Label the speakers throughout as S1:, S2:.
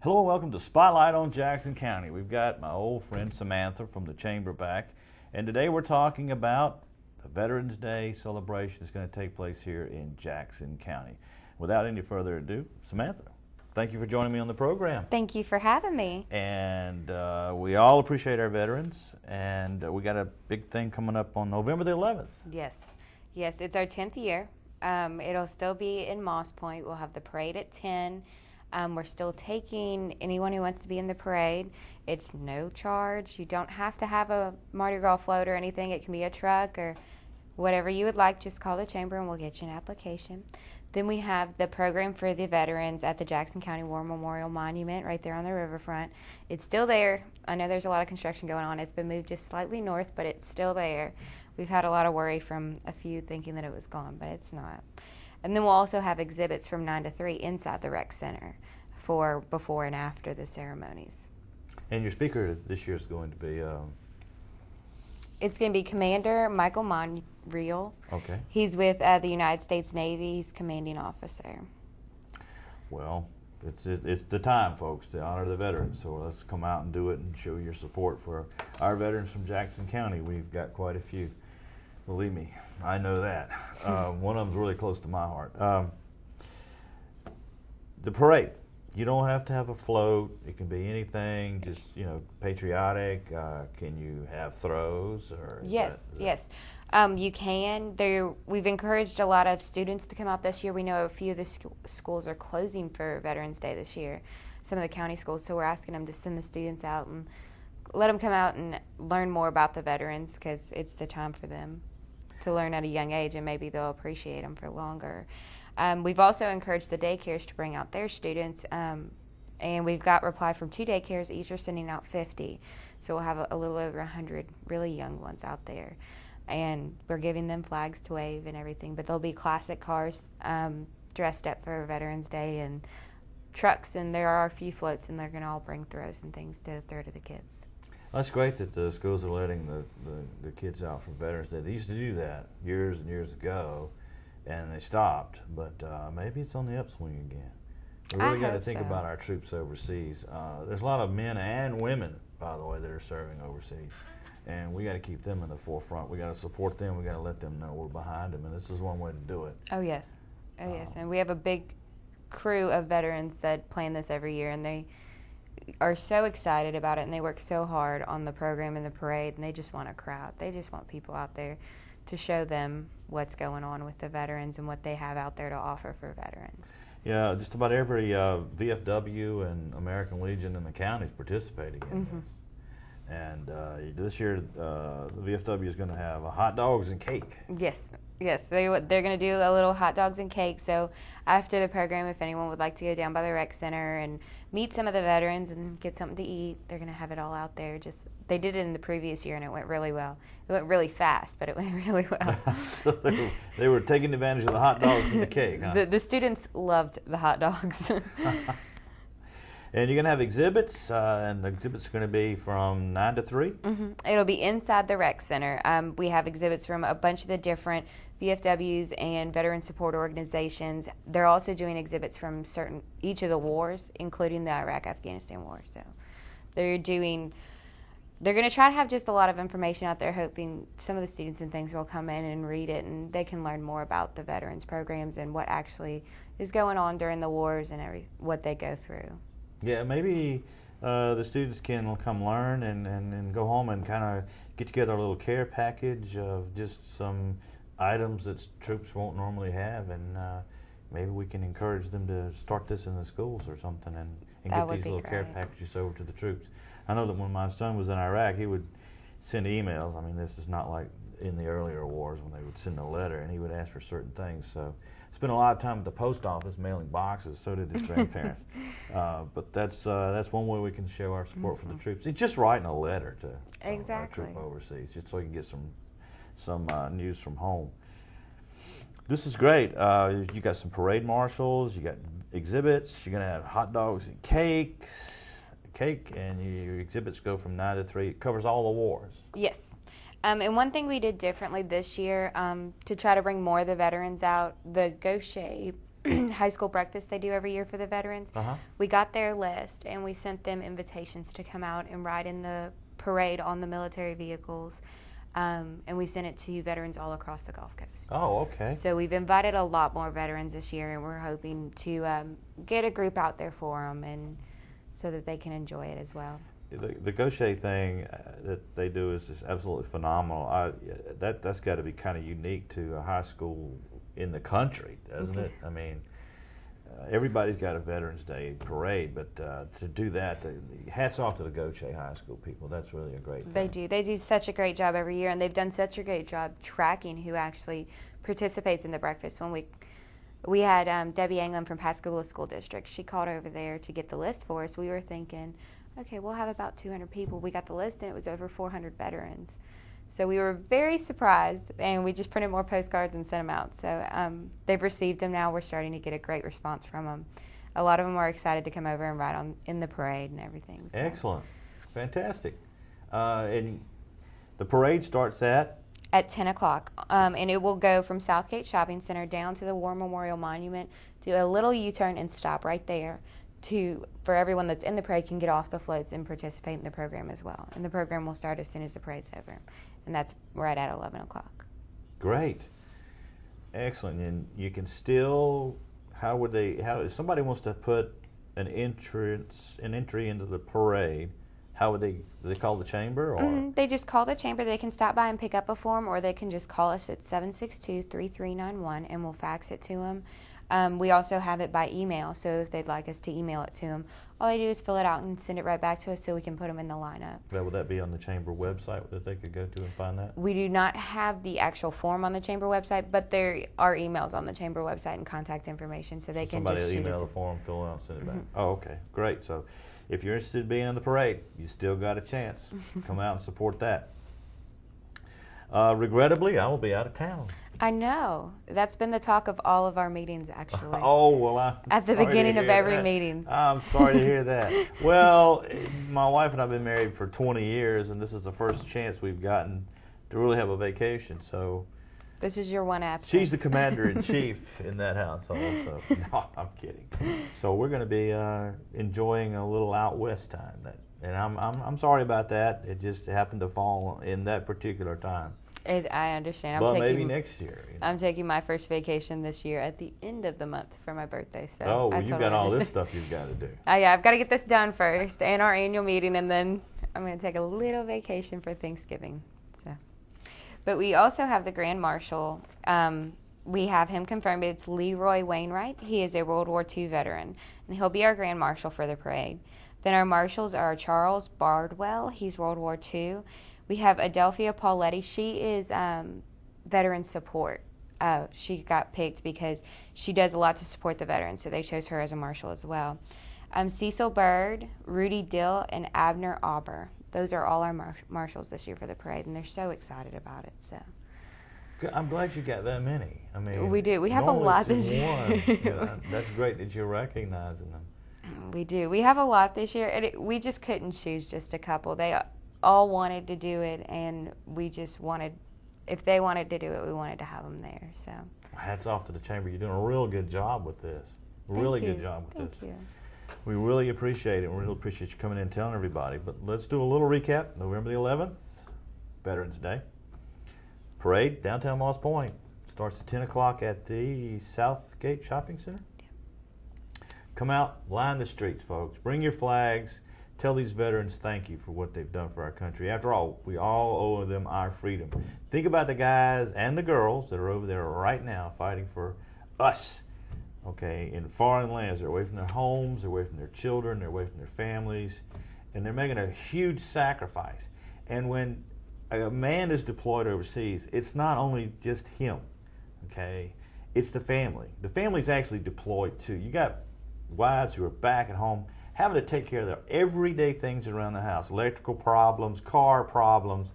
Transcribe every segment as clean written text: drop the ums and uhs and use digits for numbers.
S1: Hello and welcome to Spotlight on Jackson County. We've got my old friend Samantha from the Chamber back, and today we're talking about the Veterans Day celebration that's going to take place here in Jackson County. Without any further ado, Samantha, thank you for joining me on the program.
S2: Thank you for having me.
S1: And we all appreciate our veterans, and we got a big thing coming up on November the 11th.
S2: Yes, it's our 10th year. It'll still be in Moss Point. We'll have the parade at 10. We're still taking anyone who wants to be in the parade. It's no charge. You don't have to have a Mardi Gras float or anything. It can be a truck or whatever you would like. Just call the chamber and we'll get you an application. Then we have the program for the veterans at the Jackson County War Memorial Monument right there on the riverfront. It's still there. I know there's a lot of construction going on. It's been moved just slightly north, but it's still there. We've had a lot of worry from a few thinking that it was gone, but it's not. And then we'll also have exhibits from 9 to 3 inside the rec center for before and after the ceremonies.
S1: And your speaker this year is going to be?
S2: It's going to be Commander Michael Monreal.
S1: Okay.
S2: He's with the United States Navy. He's commanding officer.
S1: Well, it's the time, folks, to honor the veterans. So let's come out and do it and show your support for our veterans from Jackson County. We've got quite a few. Believe me, I know that. One of them's really close to my heart. The parade. You don't have to have a float. It can be anything, just, patriotic. Can you have throws? Or
S2: yes. You can. We've encouraged a lot of students to come out this year. We know a few of the schools are closing for Veterans Day this year, some of the county schools, so we're asking them to send the students out and let them come out and learn more about the veterans because it's the time for them to learn at a young age, and maybe they'll appreciate them for longer. We've also encouraged the daycares to bring out their students, and we've got reply from 2 daycares. Each are sending out 50, so we'll have a little over 100 really young ones out there. And we're giving them flags to wave and everything, but there'll be classic cars dressed up for Veterans Day and trucks, and there are a few floats, and they're going to all bring throws and things to throw to the kids.
S1: That's great that the schools are letting the kids out for Veterans Day. They used to do that years and years ago, and they stopped, but maybe it's on the upswing again. We really got to think about our troops overseas. There's a lot of men and women, by the way, that are serving overseas, and we got to keep them in the forefront. We got to support them. We got to let them know we're behind them, and this is one way to do it.
S2: Oh yes, and we have a big crew of veterans that plan this every year, and they are so excited about it, and they work so hard on the program and the parade, and they just want a crowd. They just want people out there to show them what's going on with the veterans and what they have out there to offer for veterans.
S1: Yeah, just about every VFW and American Legion in the county is participating in this. And this year, the VFW is going to have hot dogs and cake.
S2: Yes, they're going to do a little hot dogs and cake. So after the program, if anyone would like to go down by the rec center and meet some of the veterans and get something to eat, they're going to have it all out there. They did it in the previous year, and it went really well. It went really fast, but it went really well.
S1: So they were taking advantage of the hot dogs and the cake, huh?
S2: The students loved the hot dogs.
S1: And you're going to have exhibits, and the exhibits are going to be from 9 to 3?
S2: Mm-hmm. It'll be inside the rec center. We have exhibits from a bunch of the different VFWs and veteran support organizations. They're also doing exhibits from each of the wars, including the Iraq-Afghanistan war. So they're going to try to have just a lot of information out there, hoping some of the students and things will come in and read it, and they can learn more about the veterans programs and what actually is going on during the wars and what they go through.
S1: Yeah, maybe the students can come learn and go home and kind of get together a little care package of just some items that troops won't normally have, and maybe we can encourage them to start this in the schools or something and get these little care packages over to the troops. I know that when my son was in Iraq, he would send emails. I mean, this is not like in the earlier wars when they would send a letter, and he would ask for certain things. So spent a lot of time at the post office mailing boxes. So did his grandparents. But that's one way we can show our support for the troops. It's just writing a letter to a troop overseas, just so you can get some news from home. This is great. You got some parade marshals. You got exhibits. You're gonna have hot dogs and cake, and your exhibits go from 9 to 3. It covers all the wars.
S2: Yes. And one thing we did differently this year to try to bring more of the veterans out, the Gaucher high school breakfast they do every year for the veterans. We got their list and we sent them invitations to come out and ride in the parade on the military vehicles. And we sent it to veterans all across the Gulf Coast.
S1: Oh, okay.
S2: So we've invited a lot more veterans this year, and we're hoping to get a group out there for them, and so that they can enjoy it as well.
S1: The gaucher thing that they do is just absolutely phenomenal. That's got to be kind of unique to a high school in the country, doesn't it? I mean, everybody's got a Veterans Day parade, but to do that, hats off to the Gaucher High School people. That's really a great thing.
S2: They do such a great job every year, and they've done such a great job tracking who actually participates in the breakfast. When we had Debbie Anglin from Pascagoula School District. She called over there to get the list for us. We were thinking, okay, we'll have about 200 people. We got the list, and it was over 400 veterans. So we were very surprised, and we just printed more postcards and sent them out. So they've received them now. We're starting to get a great response from them. A lot of them are excited to come over and ride in the parade and everything. So.
S1: Excellent. Fantastic. And the parade starts at
S2: 10 o'clock, and it will go from Southgate Shopping Center down to the War Memorial Monument, do a little U-turn and stop right there for everyone that's in the parade can get off the floats and participate in the program as well. And the program will start as soon as the parade's over, and that's right at 11 o'clock.
S1: Great. Excellent. And you can still, if somebody wants to put an entry into the parade, how would do they call the chamber? Or?
S2: They just call the chamber. They can stop by and pick up a form, or they can just call us at 762-3391, and we'll fax it to them. We also have it by email, so if they'd like us to email it to them, all they do is fill it out and send it right back to us so we can put them in the lineup.
S1: Would that be on the chamber website that they could go to and find that?
S2: We do not have the actual form on the chamber website, but there are emails on the chamber website and contact information, so they can just shoot us.
S1: Somebody email the form, fill it out, send it back. Oh, okay, great. So if you're interested in being in the parade, you still got a chance. Come out and support that. Regrettably, I will be out of town.
S2: I know. That's been the talk of all of our meetings, actually.
S1: Oh, well,
S2: at the beginning of every meeting.
S1: I'm sorry to hear that. Well, my wife and I have been married for 20 years, and this is the first chance we've gotten to really have a vacation. So
S2: this is your one absence.
S1: She's the commander-in-chief in that household. So no, I'm kidding. So we're going to be enjoying a little out west time. And I'm sorry about that. It just happened to fall in that particular time.
S2: I understand.
S1: But maybe next year. You know.
S2: I'm taking my first vacation this year at the end of the month for my birthday. So
S1: oh, well, you've got all this stuff you've got to do.
S2: Yeah, I've got to get this done first, and our annual meeting, and then I'm going to take a little vacation for Thanksgiving. So, but we also have the Grand Marshal. We have him confirmed. It's Leroy Wainwright. He is a World War II veteran, and he'll be our Grand Marshal for the parade. Then our marshals are Charles Bardwell. He's World War II. We have Adelphia Pauletti. She is veteran support. She got picked because she does a lot to support the veterans, so they chose her as a marshal as well. Cecil Bird, Rudy Dill, and Abner Auber. Those are all our marshals this year for the parade, and they're so excited about it. So
S1: I'm glad you got that many. I mean,
S2: we do. We have a lot this year.
S1: That's great that you're recognizing them.
S2: We do. We have a lot this year, and we just couldn't choose just a couple. They all wanted to do it, and we just wanted, if they wanted to do it, we wanted to have them there. So
S1: hats off to the chamber. You're doing a real good job with this. Really good job with this.
S2: Thank you.
S1: We really appreciate it. We really appreciate you coming in and telling everybody. But let's do a little recap. November the 11th, Veterans Day. Parade, downtown Moss Point. Starts at 10 o'clock at the Southgate Shopping Center. Come out, line the streets, folks. Bring your flags. Tell these veterans thank you for what they've done for our country. After all, we all owe them our freedom. Think about the guys and the girls that are over there right now fighting for us, okay, in foreign lands. They're away from their homes, they're away from their children, they're away from their families, and they're making a huge sacrifice. And when a man is deployed overseas, it's not only just him, okay? It's the family. The family's actually deployed too. You got wives who are back at home having to take care of their everyday things around the house, electrical problems, car problems,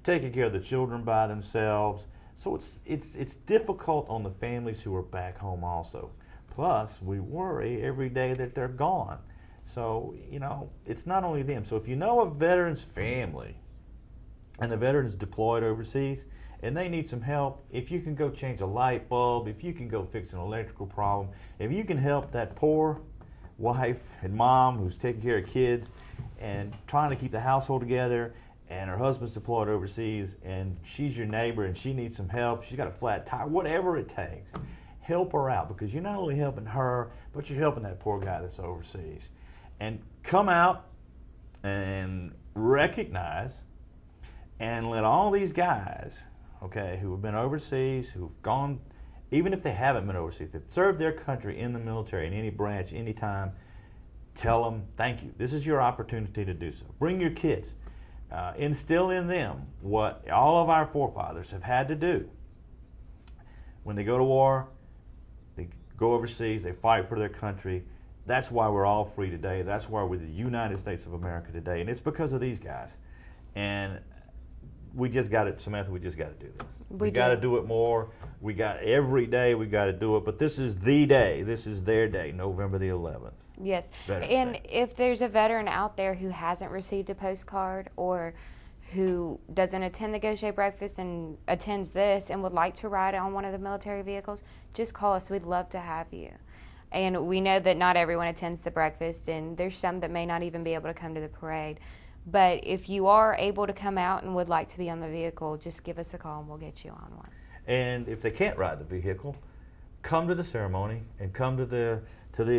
S1: taking care of the children by themselves. So it's difficult on the families who are back home also. Plus, we worry every day that they're gone. So, you know, it's not only them. So if you know a veteran's family and the veteran's deployed overseas, and they need some help, if you can go change a light bulb, if you can go fix an electrical problem, if you can help that poor wife and mom who's taking care of kids and trying to keep the household together, and her husband's deployed overseas, and she's your neighbor and she needs some help, she's got a flat tire, whatever it takes, help her out, because you're not only helping her, but you're helping that poor guy that's overseas. And come out and recognize and let all these guys, okay, who have been overseas, who've gone, even if they haven't been overseas, they've served their country in the military, in any branch, any time, tell them thank you. This is your opportunity to do so. Bring your kids. Instill in them what all of our forefathers have had to do. When they go to war, they go overseas, they fight for their country. That's why we're all free today. That's why we're the United States of America today. And it's because of these guys. And we just got to, Samantha, we just got to do this. We got to do it more. We got every day we got to do it. But this is the day. This is their day, November the 11th.
S2: Yes.
S1: Veterans
S2: And
S1: Day.
S2: if there's a veteran out there who hasn't received a postcard or who doesn't attend the Gaucher breakfast and attends this and would like to ride on one of the military vehicles, just call us. We'd love to have you. And we know that not everyone attends the breakfast, and there's some that may not even be able to come to the parade. But if you are able to come out and would like to be on the vehicle, just give us a call and we'll get you on one.
S1: And if they can't ride the vehicle, come to the ceremony and come to the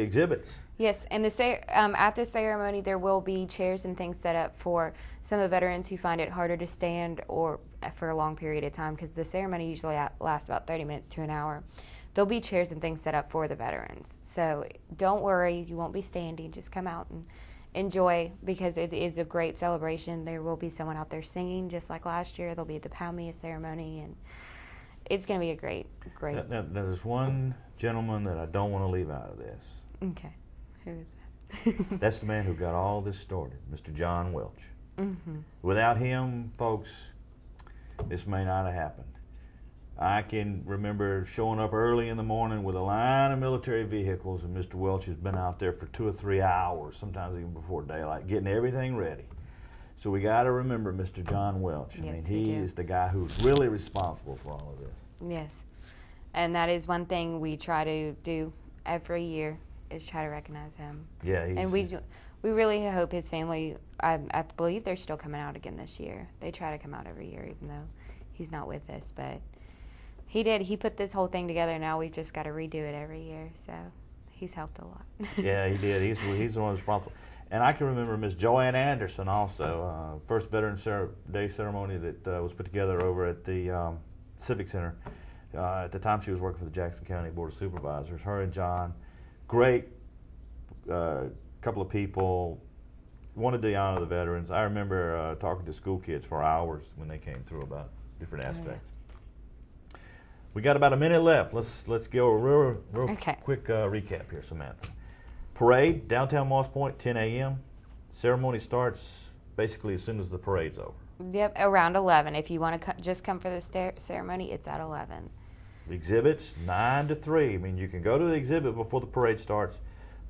S1: exhibits.
S2: Yes, and at the ceremony there will be chairs and things set up for some of the veterans who find it harder to stand or for a long period of time, because the ceremony usually lasts about 30 minutes to an hour. There'll be chairs and things set up for the veterans. So don't worry, you won't be standing. Just come out and enjoy, because it is a great celebration. There will be someone out there singing just like last year. There'll be the Palmia ceremony, and it's going to be a great.
S1: Now, there's one gentleman that I don't want to leave out of this.
S2: Okay. Who is that?
S1: That's the man who got all this started, Mr. John Welch.
S2: Mm-hmm.
S1: Without him, folks, this may not have happened. I can remember showing up early in the morning with a line of military vehicles, and Mr. Welch has been out there for 2 or 3 hours, sometimes even before daylight, getting everything ready. So we got to remember Mr. John Welch. I mean, he is the guy who's really responsible for all of this.
S2: Yes, and that is one thing we try to do every year, is try to recognize him.
S1: Yeah,
S2: and we really hope his family. I believe they're still coming out again this year. They try to come out every year, even though he's not with us, but. He did. He put this whole thing together. Now we've just got to redo it every year. So he's helped a lot.
S1: Yeah, he did. He's the one responsible. And I can remember Miss Joanne Anderson also, first Veterans Day ceremony that was put together over at the Civic Center. At the time she was working for the Jackson County Board of Supervisors. Her and John, great couple of people, wanted to honor the veterans. I remember talking to school kids for hours when they came through about different aspects. We got about a minute left. Let's go a real quick recap here, Samantha. Parade, downtown Moss Point, 10 a.m. Ceremony starts basically as soon as the parade's over.
S2: Yep, around 11. If you want to just come for the ceremony, it's at 11.
S1: Exhibits, 9 to 3. I mean, you can go to the exhibit before the parade starts,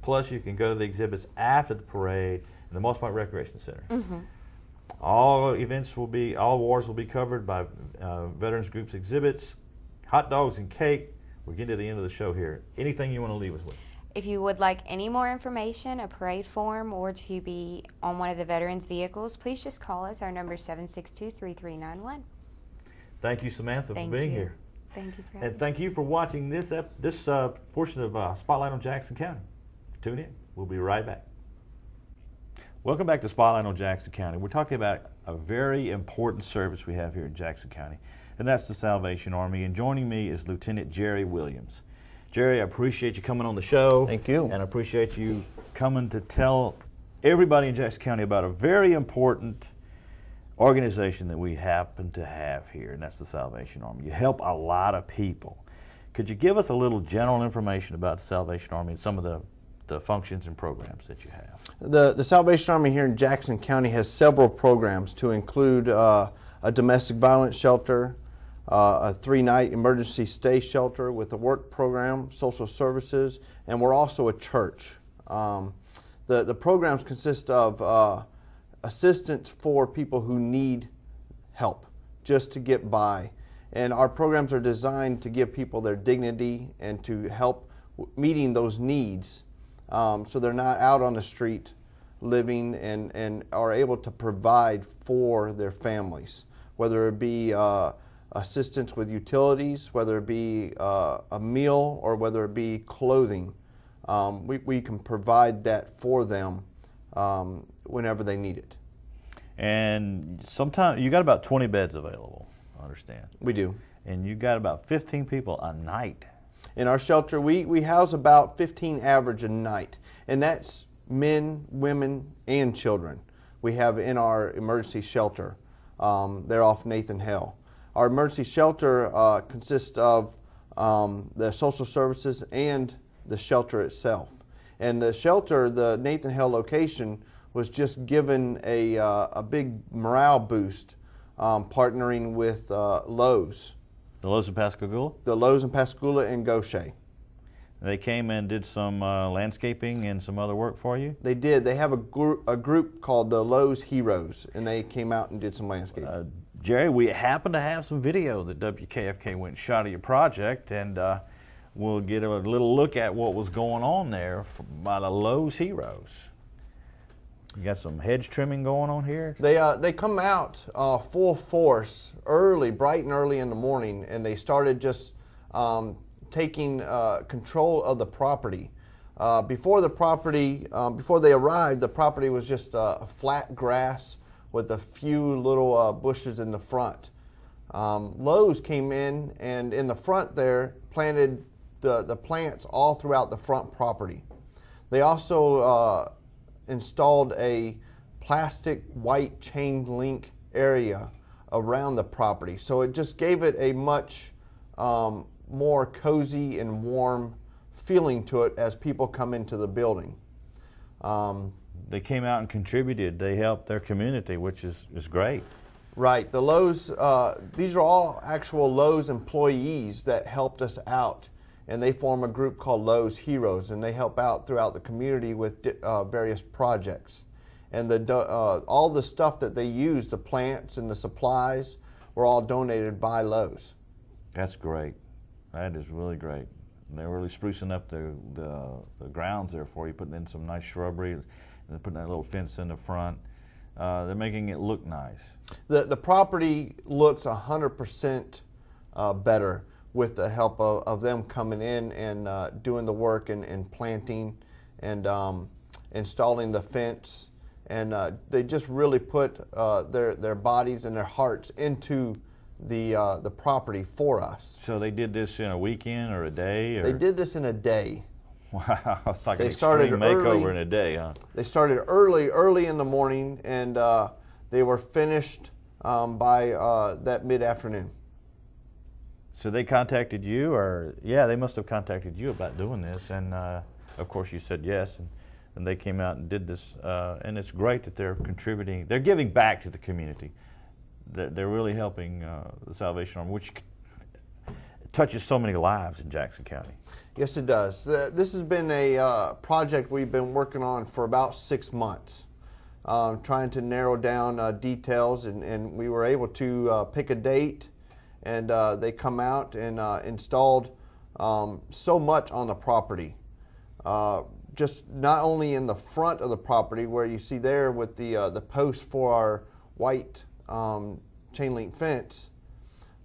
S1: plus you can go to the exhibits after the parade in the Moss Point Recreation Center.
S2: Mm-hmm.
S1: All wars will be covered by Veterans Group's exhibits. Hot dogs and cake. We're getting to the end of the show here. Anything you want to leave us with?
S2: If you would like any more information, a parade form, or to be on one of the veterans' vehicles, please just call us. Our number is 762-3391.
S1: Thank you, Samantha, for being here.
S2: Thank you for having me.
S1: And thank you for watching this portion of Spotlight on Jackson County. Tune in. We'll be right back. Welcome back to Spotlight on Jackson County. We're talking about a very important service we have here in Jackson County, and that's the Salvation Army. And joining me is Lieutenant Jerry Williams. Jerry, I appreciate you coming on the show.
S3: Thank you.
S1: And I appreciate you coming to tell everybody in Jackson County about a very important organization that we happen to have here, and that's the Salvation Army. You help a lot of people. Could you give us a little general information about the Salvation Army and some of the functions and programs that you have?
S3: The Salvation Army here in Jackson County has several programs to include a domestic violence shelter, a 3-night emergency stay shelter with a work program, social services, and we're also a church. The programs consist of assistance for people who need help just to get by. And our programs are designed to give people their dignity and to help meeting those needs, so they're not out on the street living and are able to provide for their families, whether it be assistance with utilities, whether it be a meal, or whether it be clothing. We can provide that for them whenever they need it.
S1: And sometimes you got about 20 beds available, I understand.
S3: We do.
S1: And you got about 15 people a night.
S3: In our shelter, we house about 15 average a night, and that's men, women, and children. We have in our emergency shelter. They're off Nathan Hale. Our emergency shelter consists of the social services and the shelter itself. And the shelter, the Nathan Hale location, was just given a big morale boost, partnering with Lowe's.
S1: The Lowe's in Pascagoula?
S3: The Lowe's in Pascagoula and Gaucher.
S1: They came and did some landscaping and some other work for you?
S3: They did. They have a group called the Lowe's Heroes, and they came out and did some landscaping.
S1: Jerry, we happen to have some video that WKFK went and shot of your project, and we'll get a little look at what was going on there by the Lowe's Heroes. You got some hedge trimming going on here?
S3: They come out full force early, bright and early in the morning, and they started just taking control of the property. Before they arrived, the property was just a flat grass with a few little bushes in the front. Lowe's came in and in the front there planted the plants all throughout the front property. They also installed a plastic white chain link area around the property. So it just gave it a much more cozy and warm feeling to it as people come into the building.
S1: They came out and contributed. They helped their community, which is great.
S3: Right. The Lowe's, these are all actual Lowe's employees that helped us out, and they form a group called Lowe's Heroes, and they help out throughout the community with various projects. And all the stuff that they use, the plants and the supplies, were all donated by Lowe's.
S1: That's great. That is really great. And they're really sprucing up the grounds there for you, putting in some nice shrubbery, and putting that little fence in the front. They're making it look nice.
S3: The property looks 100% better with the help of them coming in and doing the work and planting and installing the fence. And they just really put their bodies and their hearts into the property for us.
S1: So they did this in a weekend or a day? Or?
S3: They did this in a day.
S1: Wow, it's like an
S3: started
S1: extreme makeover
S3: early,
S1: in a day, huh?
S3: They started early in the morning, and they were finished by that mid-afternoon.
S1: So they contacted you, or yeah, they must have contacted you about doing this, and of course you said yes, and they came out and did this, and it's great that they're contributing. They're giving back to the community. They're really helping the Salvation Army, which touches so many lives in Jackson County.
S3: Yes, it does. This has been a project we've been working on for about 6 months, trying to narrow down details, and we were able to pick a date, and they come out and installed so much on the property. Just not only in the front of the property where you see there with the post for our white chain link fence,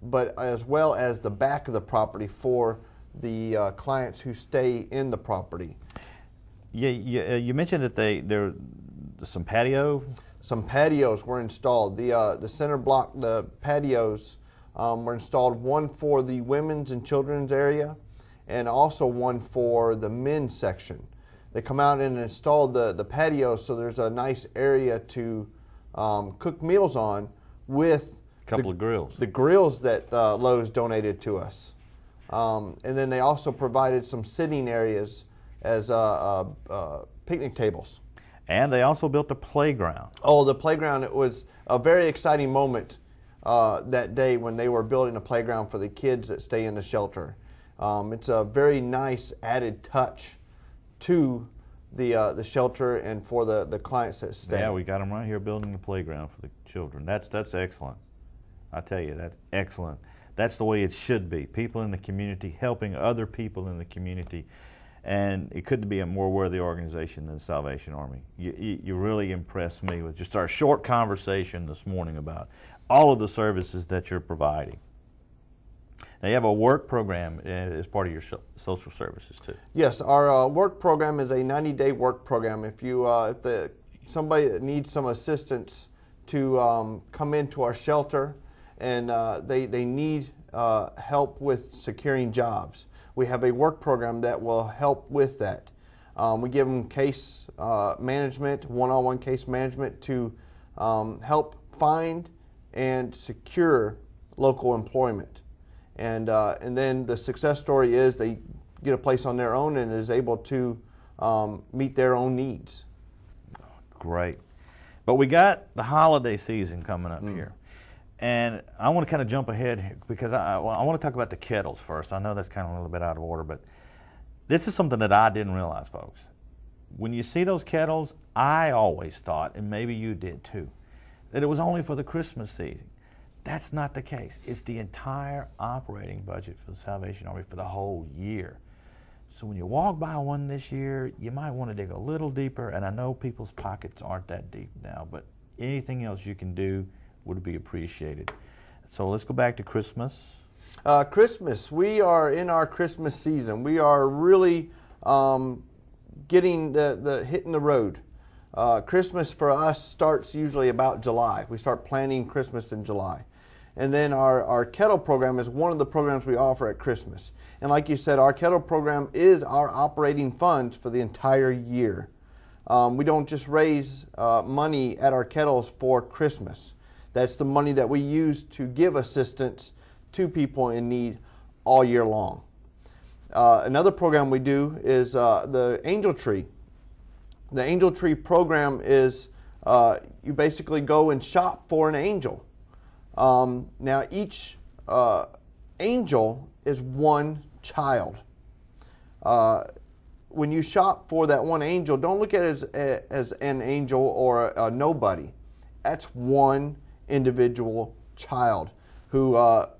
S3: but as well as the back of the property for the clients who stay in the property.
S1: Yeah, you mentioned that there some patio.
S3: Some patios were installed. The center block, the patios were installed. One for the women's and children's area, and also one for the men's section. They come out and install the patio, so there's a nice area to cook meals on with
S1: a couple of grills. The
S3: grills that Lowe's donated to us. And then they also provided some sitting areas as picnic tables.
S1: And they also built a playground.
S3: Oh, the playground, it was a very exciting moment that day when they were building a playground for the kids that stay in the shelter. It's a very nice added touch to the shelter and for the clients that stay.
S1: Yeah, we got them right here building a playground for the children. That's excellent. I tell you, that's excellent. That's the way it should be. People in the community helping other people in the community. And it couldn't be a more worthy organization than the Salvation Army. You really impressed me with just our short conversation this morning about all of the services that you're providing. Now, you have a work program as part of your social services, too.
S3: Yes, our work program is a 90-day work program. If somebody that needs some assistance to come into our shelter and they need help with securing jobs, we have a work program that will help with that. We give them case management, one-on-one case management to help find and secure local employment. And then the success story is they get a place on their own and is able to meet their own needs.
S1: Great. But we got the holiday season coming up here. And I want to kind of jump ahead here because I want to talk about the kettles first. I know that's kind of a little bit out of order, but this is something that I didn't realize, folks. When you see those kettles, I always thought, and maybe you did too, that it was only for the Christmas season. That's not the case. It's the entire operating budget for the Salvation Army for the whole year. So when you walk by one this year, you might want to dig a little deeper, and I know people's pockets aren't that deep now, but anything else you can do would be appreciated. So let's go back to Christmas.
S3: Christmas, we are in our Christmas season. We are really getting hitting the road. Christmas for us starts usually about July. We start planning Christmas in July. And then our kettle program is one of the programs we offer at Christmas. And like you said, our kettle program is our operating funds for the entire year. We don't just raise money at our kettles for Christmas. That's the money that we use to give assistance to people in need all year long. Another program we do is the Angel Tree. The Angel Tree program is you basically go and shop for an angel. Now each angel is one child. When you shop for that one angel, don't look at it as an angel or a nobody. That's one individual child who,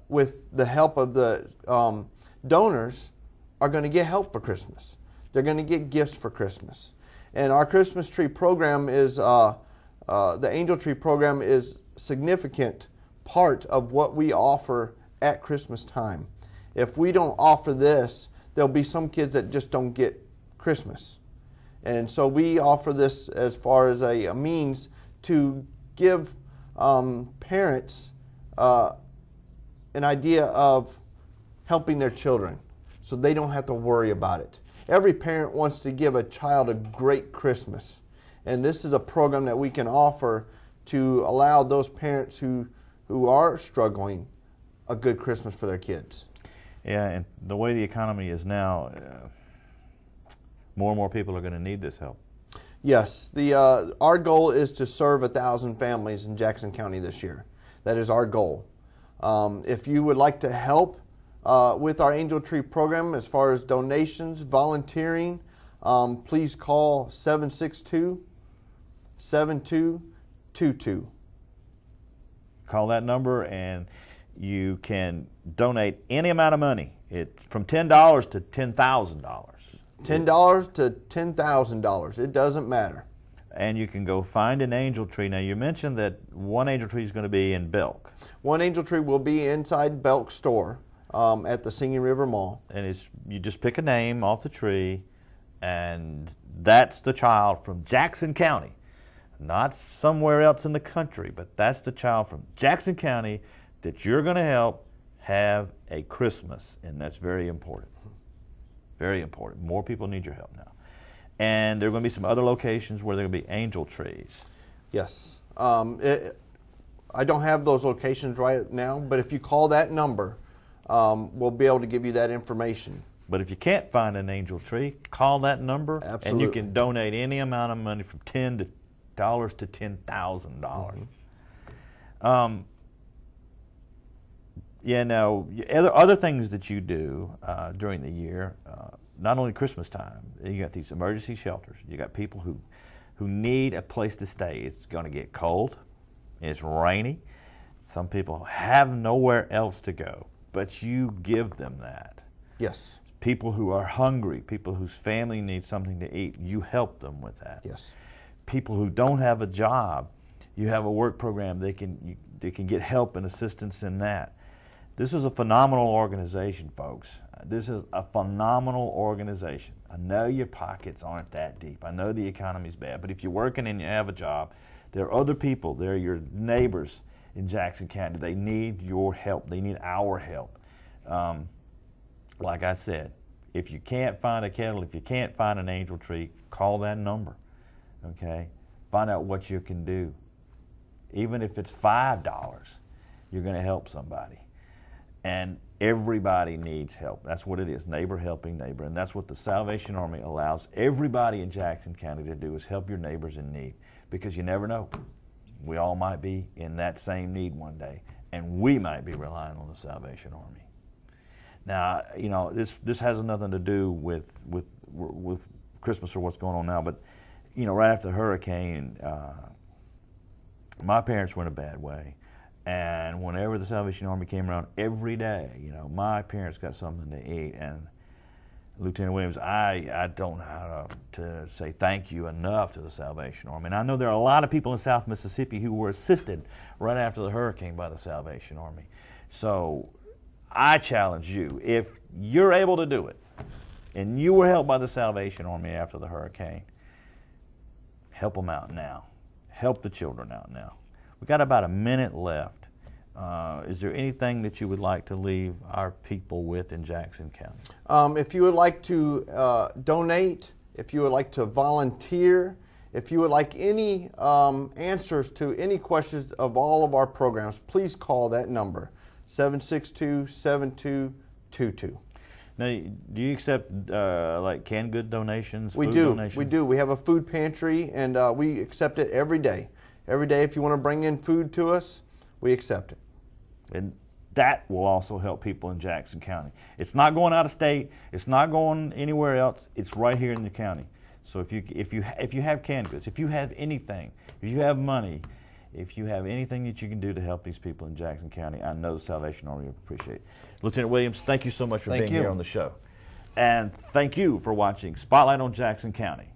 S3: with the help of the donors, are going to get help for Christmas. They're going to get gifts for Christmas. And our Christmas tree program is, the Angel Tree program is a significant part of what we offer at Christmas time. If we don't offer this, there'll be some kids that just don't get Christmas. And so we offer this as far as a means to give parents an idea of helping their children so they don't have to worry about it. Every parent wants to give a child a great Christmas, and this is a program that we can offer to allow those parents who are struggling a good Christmas for their kids.
S1: Yeah, and the way the economy is now, more and more people are going to need this help.
S3: Yes, our goal is to serve 1,000 families in Jackson County this year. That is our goal. If you would like to help with our Angel Tree program as far as donations, volunteering, please call 762-7222.
S1: Call that number and you can donate any amount of money. It's from $10 to $10,000.
S3: $10 to $10,000. It doesn't matter.
S1: And you can go find an angel tree. Now, you mentioned that one angel tree is going to be in Belk.
S3: One angel tree will be inside Belk store at the Singing River Mall.
S1: And you just pick a name off the tree, and that's the child from Jackson County. Not somewhere else in the country, but that's the child from Jackson County that you're going to help have a Christmas, and that's very important. Very important. More people need your help now. And there are going to be some other locations where there are going to be angel trees.
S3: Yes. I don't have those locations right now, but if you call that number, we'll be able to give you that information.
S1: But if you can't find an angel tree, call that number.
S3: Absolutely.
S1: And you can donate any amount of money from $10 to $10,000. Mm-hmm. Yeah, now, other things that you do during the year, not only Christmas time, you got these emergency shelters. You got people who need a place to stay. It's going to get cold. It's rainy. Some people have nowhere else to go. but you give them that.
S3: Yes.
S1: People who are hungry, people whose family needs something to eat, you help them with that.
S3: Yes.
S1: People who don't have a job, you have a work program, they can get help and assistance in that. This is a phenomenal organization, folks. This is a phenomenal organization. I know your pockets aren't that deep. I know the economy's bad, but if you're working and you have a job, there are other people, they're your neighbors in Jackson County. They need your help. They need our help. Like I said, if you can't find a kettle, if you can't find an angel tree, call that number, okay? Find out what you can do. Even if it's $5, you're going to help somebody. And everybody needs help. That's what it is, neighbor helping neighbor. And that's what the Salvation Army allows everybody in Jackson County to do, is help your neighbors in need. Because you never know. We all might be in that same need one day, and we might be relying on the Salvation Army. Now, you know, this has nothing to do with Christmas or what's going on now, but, you know, right after the hurricane, my parents were in a bad way. And whenever the Salvation Army came around, every day, you know, my parents got something to eat. And Lieutenant Williams, I don't know how to say thank you enough to the Salvation Army. And I know there are a lot of people in South Mississippi who were assisted right after the hurricane by the Salvation Army. So I challenge you, if you're able to do it, and you were helped by the Salvation Army after the hurricane, help them out now. Help the children out now. We've got about a minute left. Is there anything that you would like to leave our people with in Jackson County?
S3: If you would like to donate, if you would like to volunteer, if you would like any answers to any questions of all of our programs, please call that number, 762-7222.
S1: Now, do you accept like canned good donations?
S3: We
S1: food
S3: do.
S1: donations?
S3: We do. We have a food pantry, and we accept it every day. Every day, if you want to bring in food to us, we accept it.
S1: And that will also help people in Jackson County. It's not going out of state. It's not going anywhere else. It's right here in the county. So if you have canned goods, if you have anything, if you have money, if you have anything that you can do to help these people in Jackson County, I know the Salvation Army will appreciate it. Lieutenant Williams, thank you so much for being here on the show. And thank you for watching Spotlight on Jackson County.